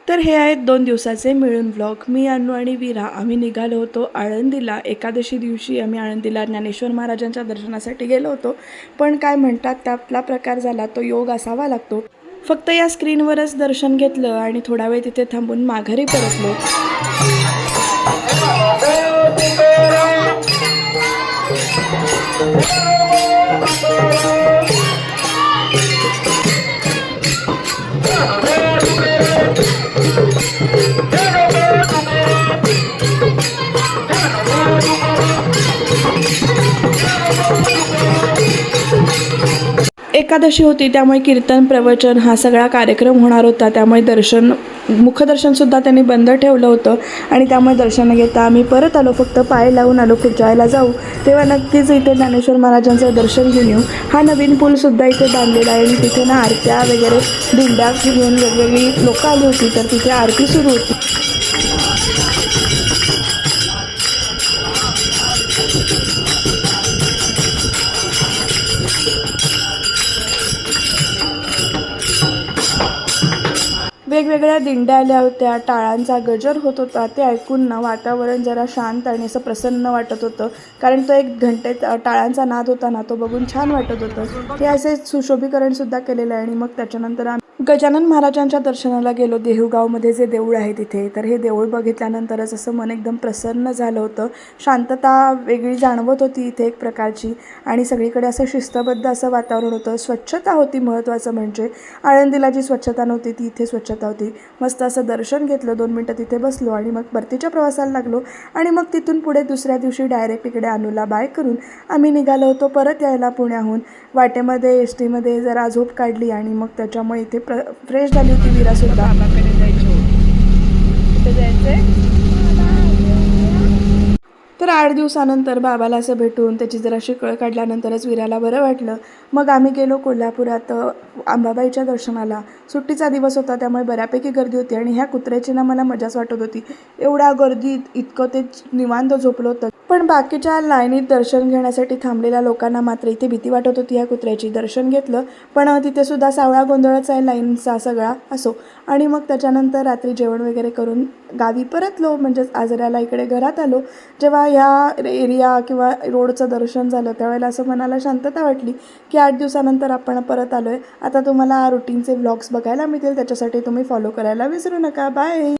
तर हे आहेत 2 दिवसाचे मिळून व्लॉग. मी, अनु आणि वीरा आम्ही निघालो होतो आळंदीला. एकादशी दिवशी आम्ही आळंदीला ज्ञानेश्वर महाराजांच्या दर्शनासाठी गेलो होतो. पण काय म्हणतात त्यातला प्रकार झाला, तो योग असावा लागतो. फक्त या स्क्रीनवरच दर्शन घेतलं आणि थोडा वेळ तिथे थांबून माघारी परतलो. एकादशी होती त्यामुळे कीर्तन प्रवचन हा सगळा कार्यक्रम होणार होता. त्यामुळे मुखदर्शनसुद्धा त्यांनी बंद ठेवलं होतं आणि त्यामुळे दर्शन घेता आम्ही परत आलो. फक्त पाय लावून आलो. पुढच्या वेळेला जाऊ तेव्हा नक्कीच इथे ज्ञानेश्वर महाराजांचं दर्शन घेऊन येऊ. हा नवीन पूलसुद्धा इथे बांधलेला आहे आणि तिथे ना आरत्या वगैरे दिंड्या घेऊन वेगवेगळी लोकं आली होती, तर तिथे आरती सुरू होती. वेगवेगळ्या दिंड्या आल्या होत्या. टाळांचा गजर होत होता. ते ऐकून ना वातावरण जरा शांत आणि असं प्रसन्न वाटत होतं. कारण तो एक घंटेत टाळांचा नाद होता ना, तो बघून छान वाटत होतं. हे असे सुशोभीकरणसुद्धा केलेलं आहे. आणि मग त्याच्यानंतर आम्ही गजानन महाराजांच्या दर्शनाला गेलो. देहुगावमध्ये जे देऊळ आहे तिथे. तर हे देऊळ बघितल्यानंतरच असं मन एकदम प्रसन्न झालं होतं. शांतता वेगळी जाणवत होती इथे एक प्रकारची. आणि सगळीकडे असं शिस्तबद्ध असं वातावरण होतं. स्वच्छता होती महत्त्वाचं म्हणजे. आळंदीला जी स्वच्छता नव्हती ती इथे स्वच्छता होती. मस्त असं दर्शन घेतलं. 2 मिनटं तिथे बसलो आणि मग परतीच्या प्रवासाला लागलो. आणि मग तिथून पुढे दुसऱ्या दिवशी डायरेक्ट इकडे अनुला बाय करून आम्ही निघालो होतो परत यायला पुण्याहून. वाटेमध्ये एस टीमध्ये जरा झोप काढली आणि मग त्याच्यामुळे इथे फ्रेश झाली होती वीरासुद्धा. तर 8 दिवसानंतर बाबाला असं भेटून त्याची जराशी कळ काढल्यानंतरच वीराला बरं वाटलं. मग आम्ही गेलो कोल्हापुरात अंबाबाईच्या दर्शनाला. सुट्टीचा दिवस होता त्यामुळे बऱ्यापैकी गर्दी होती आणि ह्या कुत्र्याची ना मला मजाच वाटत होती. एवढ्या गर्दीत इतकं ते निवांत झोपलं होतं. पण बाकीच्या लाईनीत दर्शन घेण्यासाठी थांबलेल्या लोकांना मात्र इथे भीती वाटत होती ह्या कुत्र्याची. दर्शन घेतलं पण तिथे सुद्धा सावळा गोंधळच आहे लाईनचा सगळा असो. आणि मग त्याच्यानंतर रात्री जेवण वगैरे करून गावी परतलो. म्हणजेच आजऱ्याला इकडे घरात आलो. जेव्हा ह्या एरिया किंवा रोडचं दर्शन झालं त्यावेळेला असं मनाला शांतता वाटली की 8 दिवसानंतर आपण परत आलो आहे. आता तुम्हाला रुटीनचे व्लॉग्स बघायला मिळतील. त्याच्यासाठी तुम्ही फॉलो करायला विसरू नका. बाय.